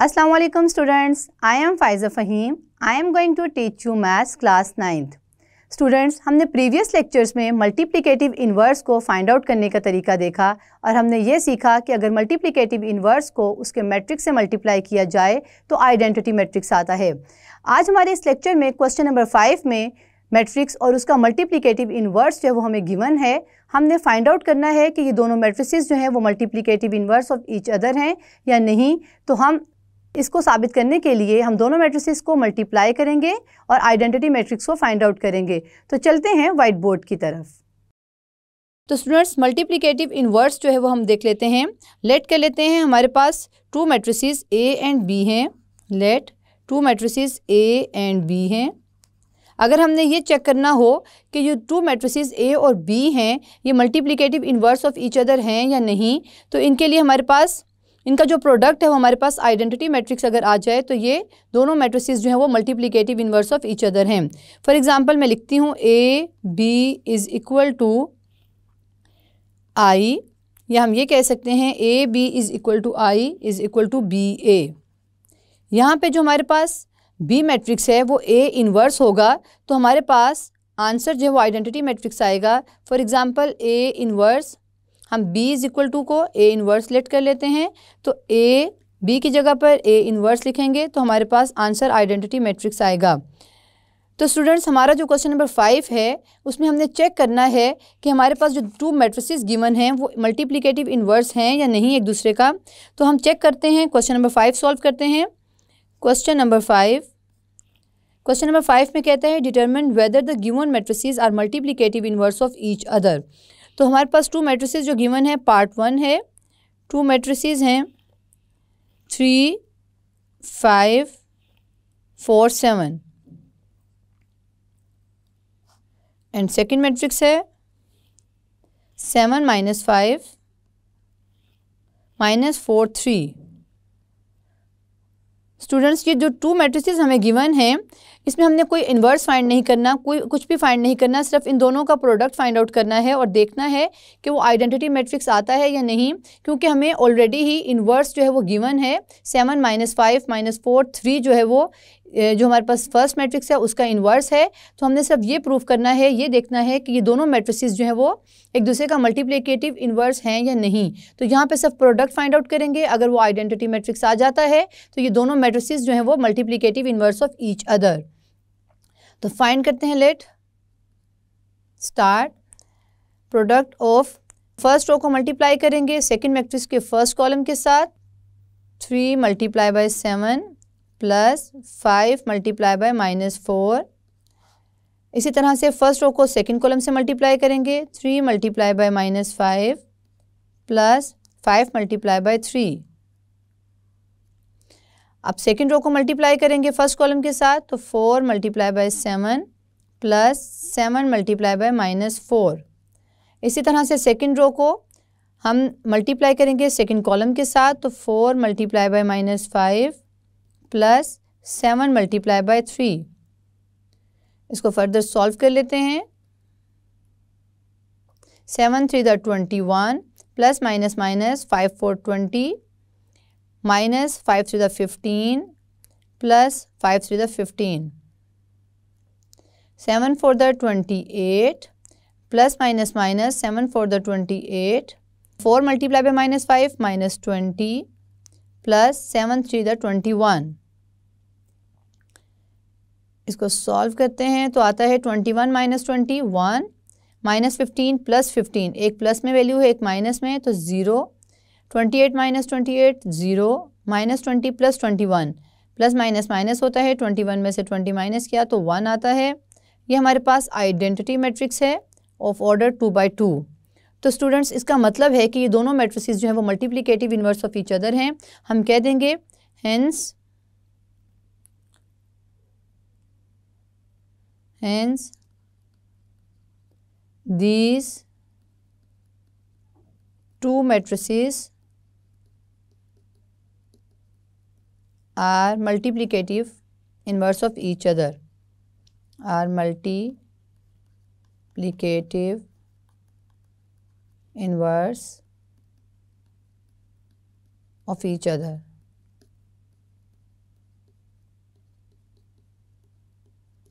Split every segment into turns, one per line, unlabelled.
Assalamu alaikum students, I am Faiza Fahim. I am going to teach you Maths class 9th. Students, हमने previous lectures में multiplicative inverse को find out करने का तरीका देखा और हमने ये सीखा कि अगर मल्टीप्लिकेटिव इन्वर्स को उसके मैट्रिक्स से मल्टीप्लाई किया जाए तो आइडेंटिटी मैट्रिक्स आता है। आज हमारे इस लेक्चर में क्वेश्चन नंबर 5 में मैट्रिक्स और उसका मल्टीप्लिकेटिव इन्वर्स जो है वो हमें गिवन है। हमने फाइंड आउट करना है कि ये दोनों मैट्रिसेस जो हैं वो multiplicative inverse of each other हैं या नहीं। तो हम इसको साबित करने के लिए हम दोनों मैट्रिसेस को मल्टीप्लाई करेंगे और आइडेंटिटी मैट्रिक्स को फाइंड आउट करेंगे। तो चलते हैं वाइट बोर्ड की तरफ। तो स्टूडेंट्स, मल्टीप्लिकेटिव इन्वर्स जो है वो हम देख लेते हैं। लेट कर लेते हैं, हमारे पास two matrices A and B हैं। Let two matrices A and B हैं। अगर हमने ये चेक करना हो कि ये टू मैट्रिसेस ए और बी हैं ये multiplicative inverse of each other हैं या नहीं, तो इनके लिए हमारे पास इनका जो प्रोडक्ट है वो हमारे पास आइडेंटिटी मैट्रिक्स अगर आ जाए तो ये दोनों मैट्रिसेस जो हैं वो multiplicative inverse of each other हैं। फॉर एग्जांपल मैं लिखती हूँ A B is equal to I, या हम ये कह सकते हैं A B is equal to I is equal to B A. यहाँ पे जो हमारे पास बी मैट्रिक्स है वो ए इन्वर्स होगा, तो हमारे पास आंसर जो है वो आइडेंटिटी मैट्रिक्स आएगा। फॉर एग्जांपल ए इन्वर्स, हम b इज़ इक्वल टू को a इन्वर्स लेट कर लेते हैं, तो a b की जगह पर a इन्वर्स लिखेंगे तो हमारे पास आंसर आइडेंटिटी मैट्रिक्स आएगा। तो स्टूडेंट्स, हमारा जो क्वेश्चन नंबर 5 है उसमें हमने चेक करना है कि हमारे पास जो टू मैट्रिसेस गिवन हैं वो मल्टीप्लिकेटिव इन्वर्स हैं या नहीं एक दूसरे का। तो हम चेक करते हैं, क्वेश्चन नंबर 5 सॉल्व करते हैं। क्वेश्चन नंबर 5 में कहता है determine whether the given matrices are multiplicative inverse of each other. तो हमारे पास टू मैट्रिसेस जो गिवन है, पार्ट 1 है, टू मैट्रिसेस हैं 3 5 4 7 एंड सेकेंड मैट्रिक्स है 7 -5 -4 3। स्टूडेंट्स, ये जो टू मैट्रिसेस हमें गिवन हैं इसमें हमने कोई इन्वर्स फाइंड नहीं करना, कोई कुछ भी फाइंड नहीं करना, सिर्फ इन दोनों का प्रोडक्ट फाइंड आउट करना है और देखना है कि वो आइडेंटिटी मैट्रिक्स आता है या नहीं, क्योंकि हमें ऑलरेडी ही इन्वर्स जो है वो गिवन है। 7 -5 -4 3 जो है वो जो हमारे पास फर्स्ट मैट्रिक्स है उसका इन्वर्स है। तो हमने सिर्फ ये प्रूव करना है, ये देखना है कि ये दोनों मैट्रिसेस जो है वो एक दूसरे का मल्टीप्लिकेटिव इन्वर्स हैं या नहीं। तो यहाँ पे सिर्फ प्रोडक्ट फाइंड आउट करेंगे, अगर वो आइडेंटिटी मैट्रिक्स आ जाता है तो ये दोनों मैट्रिसेस जो है वो multiplicative inverse of each other. तो फाइंड करते हैं, let start. Product of first row को मल्टीप्लाई करेंगे सेकेंड मैट्रिक्स के फर्स्ट कॉलम के साथ, 3 × 7 प्लस 5 × -4। इसी तरह से फर्स्ट रो को सेकेंड कॉलम से मल्टीप्लाई करेंगे, 3 × -5 प्लस 5 × 3। अब सेकेंड रो को मल्टीप्लाई करेंगे फर्स्ट कॉलम के साथ, तो 4 × 7 प्लस 7 × -4। इसी तरह से सेकेंड रो को हम मल्टीप्लाई करेंगे सेकेंड कॉलम के साथ, तो 4 × -5 प्लस 7 × 3। इसको फर्दर सॉल्व कर लेते हैं। 7 3 21 plus minus 5 4 20 minus 5 3 15 plus 5 3 15, 7 4 28 plus minus 7 4 28, 4 multiplied by -5 -20 plus 7 3 21। इसको सॉल्व करते हैं तो आता है 21 - 21 -15 प्लस 15, एक प्लस में वैल्यू है एक माइनस में, तो 0। 28 - 28 0, -20 प्लस 21, प्लस माइनस होता है, 21 में से 20 माइनस किया तो 1 आता है। ये हमारे पास आइडेंटिटी मैट्रिक्स है ऑफ ऑर्डर 2 by 2। तो स्टूडेंट्स, इसका मतलब है कि ये दोनों मैट्रिसेस जो हैं वो multiplicative inverse of each other हैं। हम कह देंगे hence these two matrices are multiplicative inverse of each other, are multiplicative inverse of each other।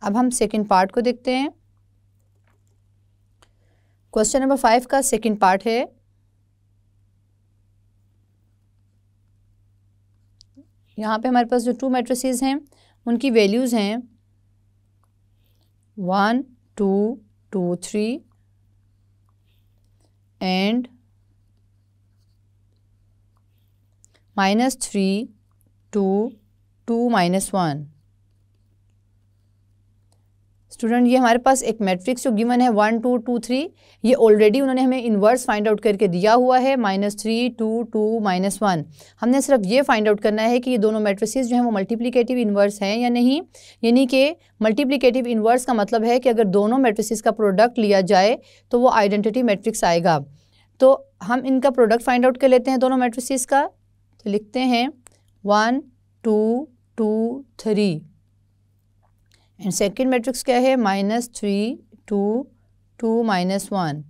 अब हम सेकंड पार्ट को देखते हैं। क्वेश्चन नंबर 5 का सेकंड पार्ट है, यहाँ पे हमारे पास जो टू मैट्रिसेस हैं उनकी वैल्यूज़ हैं 1 2 2 3 एंड -3 2 2 -1। स्टूडेंट ये हमारे पास एक मैट्रिक्स जो गिवन है 1 2 2 3, ये ऑलरेडी उन्होंने हमें इन्वर्स फाइंड आउट करके दिया हुआ है -3 2 2 -1। हमने सिर्फ ये फाइंड आउट करना है कि ये दोनों मैट्रिसेस जो हैं वो मल्टीप्लिकेटिव इन्वर्स हैं या नहीं। यानी कि मल्टीप्लिकेटिव इन्वर्स का मतलब है कि अगर दोनों मैट्रिसेस का प्रोडक्ट लिया जाए तो वो आइडेंटिटी मैट्रिक्स आएगा। तो हम इनका प्रोडक्ट फाइंड आउट कर लेते हैं दोनों मैट्रिसेस का। तो लिखते हैं 1 2 2 3 एंड सेकेंड मैट्रिक्स क्या है -3 2 2 -1।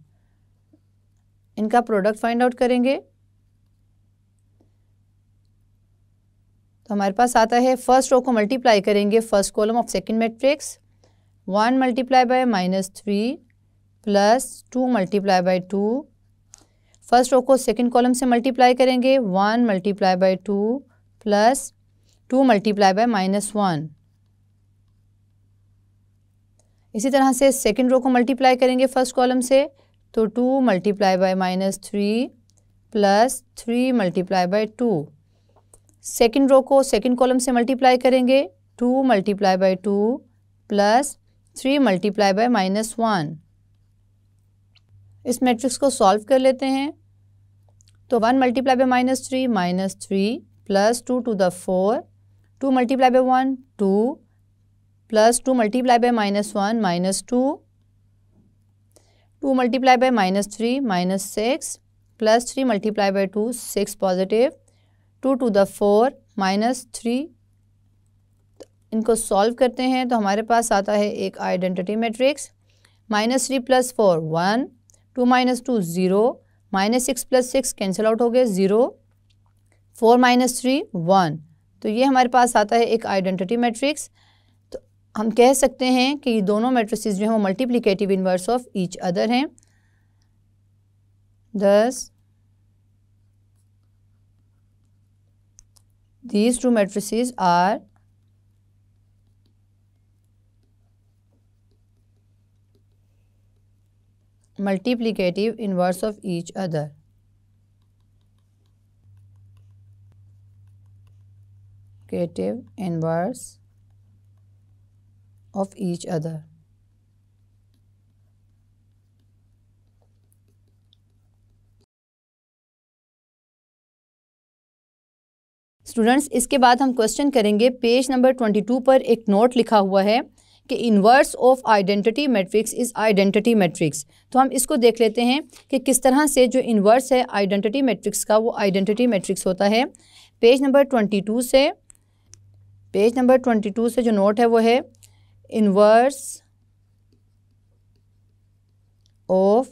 इनका प्रोडक्ट फाइंड आउट करेंगे तो हमारे पास आता है, फर्स्ट रो को मल्टीप्लाई करेंगे first column of second matrix, 1 multiply by -3 plus 2 multiply by 2। First row को सेकेंड कॉलम से मल्टीप्लाई करेंगे 1 multiply by 2 plus 2 multiply by -1। इसी तरह से सेकेंड रो को मल्टीप्लाई करेंगे फर्स्ट कॉलम से, तो 2 multiply by -3 plus 3 multiply by 2। Second row को सेकेंड कॉलम से मल्टीप्लाई करेंगे 2 multiply by 2 plus 3 multiply by -1। इस मैट्रिक्स को सॉल्व कर लेते हैं। तो 1 multiply by -3 plus 2 to the 4, 2 multiply by 1 2 plus 2 multiply by -1 -2, 2 multiply by -3 -6 plus 3 multiply by 2 6 positive, 2 to the 4 -3। इनको सॉल्व करते हैं तो हमारे पास आता है एक identity matrix, -3 plus 4 1, 2 -2 0, -6 plus 6 cancel out हो गए 0, 4 -3 1। तो ये हमारे पास आता है एक आइडेंटिटी मैट्रिक्स। तो हम कह सकते हैं कि ये दोनों मैट्रिसेस जो हैं वो multiplicative inverse of each other हैं। thus these two matrices are multiplicative inverse of each other. Multiplicative inverse of each other. Students, इसके बाद हम क्वेश्चन करेंगे। पेज नंबर 22 पर एक नोट लिखा हुआ है कि inverse of identity matrix is identity matrix. तो हम इसको देख लेते हैं कि किस तरह से जो इन्वर्स है आइडेंटिटी मैट्रिक्स का वो आइडेंटिटी मैट्रिक्स होता है। पेज नंबर 22 से जो नोट है वो है inverse of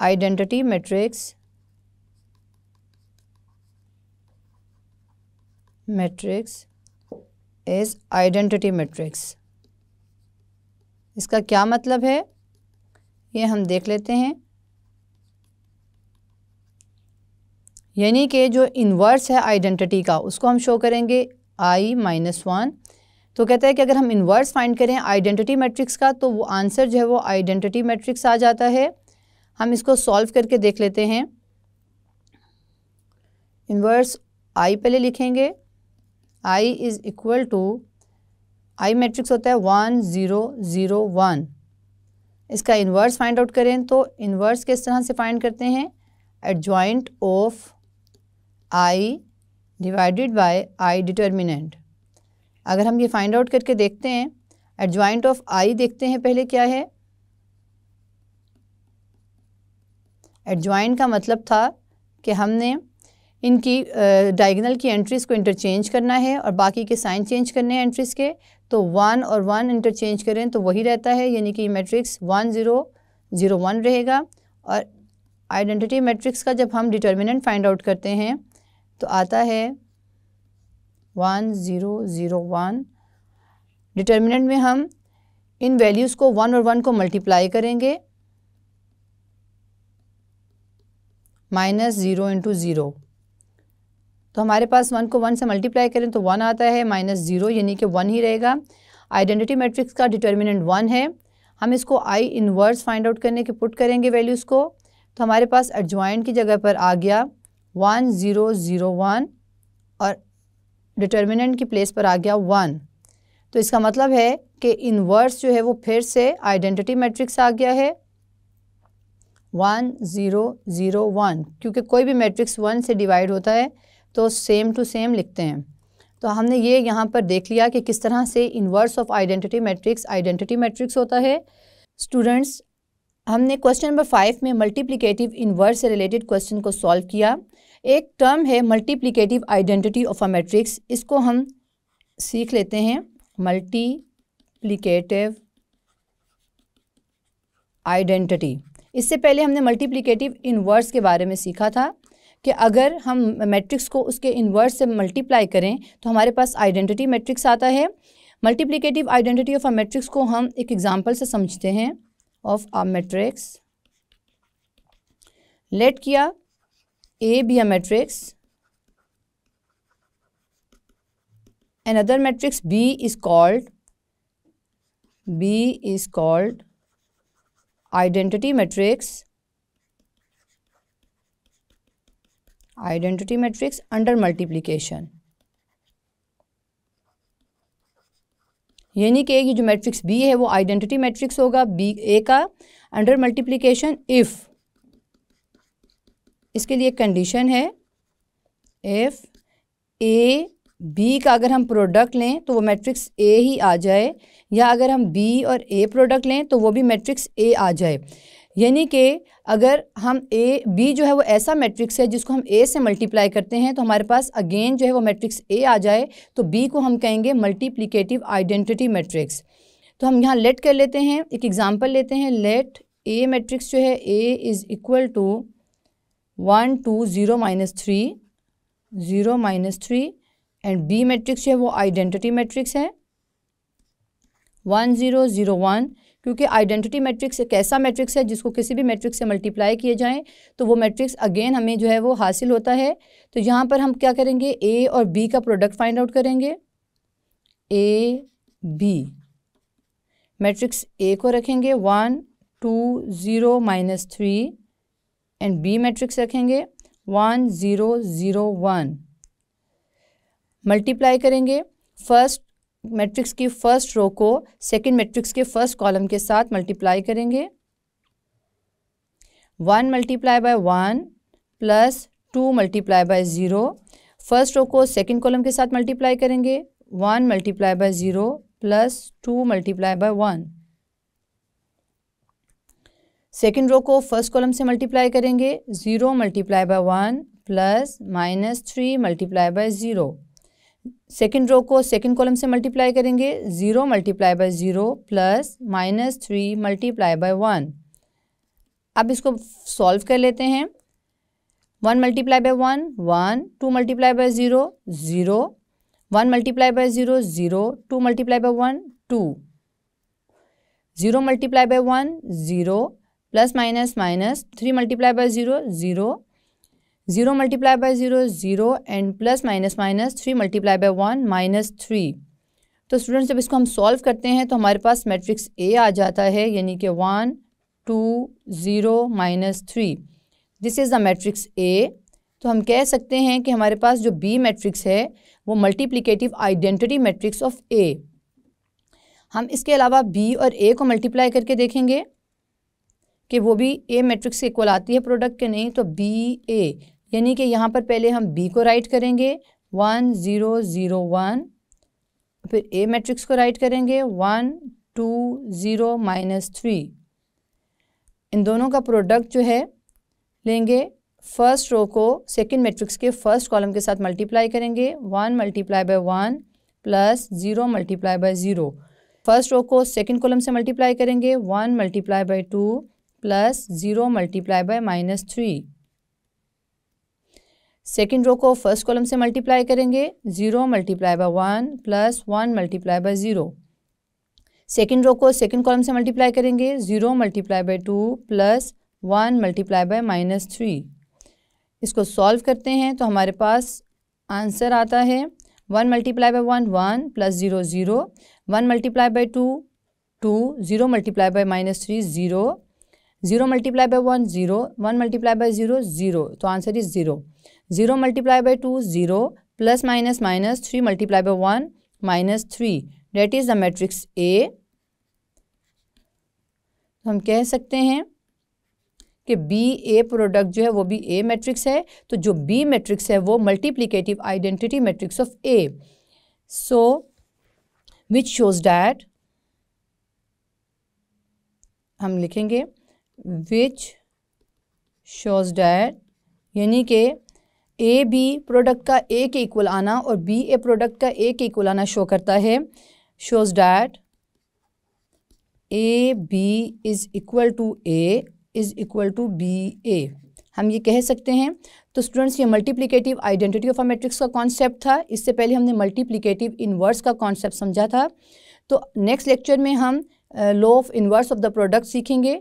identity matrix is identity matrix. इसका क्या मतलब है ये हम देख लेते हैं। यानी कि जो इन्वर्स है आइडेंटिटी का उसको हम शो करेंगे I-1। तो कहता है कि अगर हम इन्वर्स फाइंड करें आइडेंटिटी मैट्रिक्स का तो वो आंसर जो है वो आइडेंटिटी मैट्रिक्स आ जाता है। हम इसको सॉल्व करके देख लेते हैं। इन्वर्स I पहले लिखेंगे, I is equal to, I matrix होता है 1 0 0 1। इसका इन्वर्स फाइंड आउट करें तो इन्वर्स किस तरह से फाइंड करते हैं, adjoint of I divided by I determinant. अगर हम ये फाइंड आउट करके देखते हैं, एडजॉइंट ऑफ I देखते हैं पहले क्या है। एडजॉइंट का मतलब था कि हमने इनकी डायगोनल की एंट्रीज़ को इंटरचेंज करना है और बाकी के साइन चेंज करने हैं एंट्रीज़ के। तो 1 और 1 इंटरचेंज करें तो वही रहता है, यानी कि मैट्रिक्स 1 0 0 1 रहेगा। और आइडेंटिटी मैट्रिक्स का जब हम डिटर्मिनेंट फाइंड आउट करते हैं तो आता है 1 0 0 1। डिटर्मिनेंट में हम इन वैल्यूज़ को 1 और 1 को मल्टीप्लाई करेंगे, -0 × 0, तो हमारे पास 1 को 1 से मल्टीप्लाई करें तो 1 आता है, -0 यानी कि 1 ही रहेगा। आइडेंटिटी मैट्रिक्स का डिटर्मिनेंट 1 है। हम इसको आई इन्वर्स फाइंड आउट करने के पुट करेंगे वैल्यूज़ को, तो हमारे पास एडजॉइंट की जगह पर आ गया 1 0 0 1 और डिटर्मिनेंट की प्लेस पर आ गया 1। तो इसका मतलब है कि इन्वर्स जो है वो फिर से आइडेंटिटी मैट्रिक्स आ गया है 1 0 0 1, क्योंकि कोई भी मैट्रिक्स 1 से डिवाइड होता है तो सेम टू सेम लिखते हैं। तो हमने ये यहाँ पर देख लिया कि किस तरह से इन्वर्स ऑफ आइडेंटिटी मैट्रिक्स होता है। स्टूडेंट्स, हमने क्वेश्चन नंबर 5 में मल्टीप्लिकेटिव इन्वर्स से रिलेटेड क्वेश्चन को सॉल्व किया। एक टर्म है multiplicative identity of a matrix, इसको हम सीख लेते हैं। मल्टीप्लिकेटिव आइडेंटिटी, इससे पहले हमने मल्टीप्लिकेटिव इन्वर्स के बारे में सीखा था कि अगर हम मैट्रिक्स को उसके इन्वर्स से मल्टीप्लाई करें तो हमारे पास आइडेंटिटी मैट्रिक्स आता है। Multiplicative identity of a matrix को हम एक एग्जांपल से समझते हैं। ऑफ अ मैट्रिक्स, लेट किया A be a matrix, another matrix B is called identity matrix under multiplication। यानी कि ये जो मैट्रिक्स B है वो आइडेंटिटी मैट्रिक्स होगा B A का अंडर मल्टीप्लिकेशन इफ़, इसके लिए कंडीशन है इफ़ A B का अगर हम प्रोडक्ट लें तो वो मैट्रिक्स A ही आ जाए, या अगर हम B और A प्रोडक्ट लें तो वो भी मैट्रिक्स A आ जाए। यानी कि अगर हम B जो है वो ऐसा मैट्रिक्स है जिसको हम A से मल्टीप्लाई करते हैं तो हमारे पास अगेन जो है वो मैट्रिक्स A आ जाए, तो B को हम कहेंगे मल्टीप्लिकेटिव आइडेंटिटी मैट्रिक्स। तो हम यहाँ लेट कर लेते हैं, एक एग्जांपल लेते हैं। लेट A मैट्रिक्स जो है A is equal to 1 2 0 -3 and B matrix जो है वो आइडेंटिटी मैट्रिक्स है 1 0 0 1, क्योंकि आइडेंटिटी मैट्रिक्स एक ऐसा मैट्रिक्स है जिसको किसी भी मैट्रिक्स से मल्टीप्लाई किए जाएं तो वो मैट्रिक्स अगेन हमें जो है वो हासिल होता है। तो यहाँ पर हम क्या करेंगे, A और B का प्रोडक्ट फाइंड आउट करेंगे। A B मैट्रिक्स A को रखेंगे 1 2 0 -3 एंड B मैट्रिक्स रखेंगे 1 0 0 1। मल्टीप्लाई करेंगे फर्स्ट मैट्रिक्स की फर्स्ट रो को सेकंड मैट्रिक्स के फर्स्ट कॉलम के साथ मल्टीप्लाई करेंगे। 1 multiply by 1 plus 2 multiply by 0। First row को सेकंड कॉलम के साथ मल्टीप्लाई करेंगे। 1 multiply by 0 plus 2 multiply by 1। Second row को फर्स्ट कॉलम से मल्टीप्लाई करेंगे। 0 multiply by 1 plus -3 multiply by 0। Second row को सेकेंड कॉलम से मल्टीप्लाई करेंगे। 0 multiply by 0 plus -3 multiply by 1। अब इसको सॉल्व कर लेते हैं। 1 multiply by 1 1, 2 multiply by 0 0, 1 multiply by 0 0, 2 multiply by 1 2, 0 multiply by 1 0 plus minus 3 multiply by 0 0, 0 multiply by 0 0 and plus minus 3 multiply by 1 -3। तो students जब इसको हम सॉल्व करते हैं तो हमारे पास मैट्रिक्स A आ जाता है, यानी कि 1 2 0 -3। This is the matrix A। तो हम कह सकते हैं कि हमारे पास जो B मैट्रिक्स है वो multiplicative identity matrix of A। हम इसके अलावा B और A को मल्टीप्लाई करके देखेंगे कि वो भी A मैट्रिक्स के इक्वल आती है प्रोडक्ट के, नहीं तो B A, यानी कि यहाँ पर पहले हम B को राइट करेंगे 1 0 0 1, फिर A मैट्रिक्स को राइट करेंगे 1 2 0 -3। इन दोनों का प्रोडक्ट जो है लेंगे, फर्स्ट रो को सेकंड मैट्रिक्स के फर्स्ट कॉलम के साथ मल्टीप्लाई करेंगे। 1 multiply by 1 plus 0 multiply by 0। First row को सेकंड कॉलम से मल्टीप्लाई करेंगे। 1 multiply by 2 plus 0 multiply by -3। Second row को फर्स्ट कॉलम से मल्टीप्लाई करेंगे। 0 multiply by 1 plus 1 multiply by 0। Second row को सेकेंड कॉलम से मल्टीप्लाई करेंगे, 0 multiply by 2 plus 1 multiply by -3। इसको सॉल्व करते हैं तो हमारे पास आंसर आता है 1 multiply by 1 1 plus 0 0, 1 multiply by 2 2, 0 multiply by -3 0, 0 multiply by 1 0, 1 multiply by 0 0, तो answer is 0। 0 multiply by 2 0, plus minus minus 3 multiply by 1 -3, that is the matrix a. हम कह सकते हैं कि बी ए प्रोडक्ट जो है वो भी ए मैट्रिक्स है, तो जो बी मैट्रिक्स है वो multiplicative identity matrix of A, so which shows that, हम लिखेंगे विच शोज डैट, यानी कि ए बी प्रोडक्ट का ए के इक्वल आना और बी ए प्रोडक्ट का ए के इक्वल आना शो करता है, shows that A B is equal to A is equal to B A, हम ये कह सकते हैं। तो स्टूडेंट्स, ये multiplicative identity of a matrix का कॉन्सेप्ट था। इससे पहले हमने मल्टीप्लिकेटिव इन्वर्स का कॉन्सेप्ट समझा था। तो नेक्स्ट लेक्चर में हम law of inverse of the product सीखेंगे।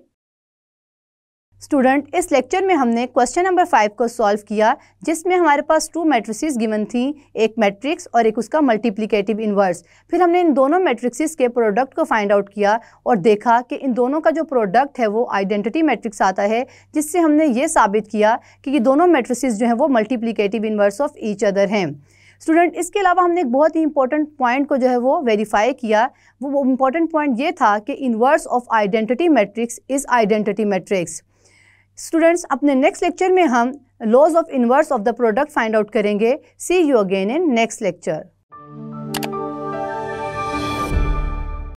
स्टूडेंट, इस लेक्चर में हमने क्वेश्चन नंबर 5 को सॉल्व किया, जिसमें हमारे पास 2 मैट्रिसेस गिवन थी, एक मैट्रिक्स और एक उसका मल्टीप्लिकेटिव इन्वर्स। फिर हमने इन दोनों मैट्रिक्सेस के प्रोडक्ट को फाइंड आउट किया और देखा कि इन दोनों का जो प्रोडक्ट है वो आइडेंटिटी मैट्रिक्स आता है, जिससे हमने ये साबित किया कि ये दोनों मैट्रिसेस जो हैं वो multiplicative inverse of each other हैं। स्टूडेंट, इसके अलावा हमने एक बहुत ही इंपॉर्टेंट पॉइंट को जो है वो वेरीफाई किया। वो इंपॉर्टेंट पॉइंट ये था कि inverse of identity matrix is identity matrix. Students, अपने नेक्स्ट लेक्चर में हम laws of inverse of the product find out करेंगे। See you again in next lecture.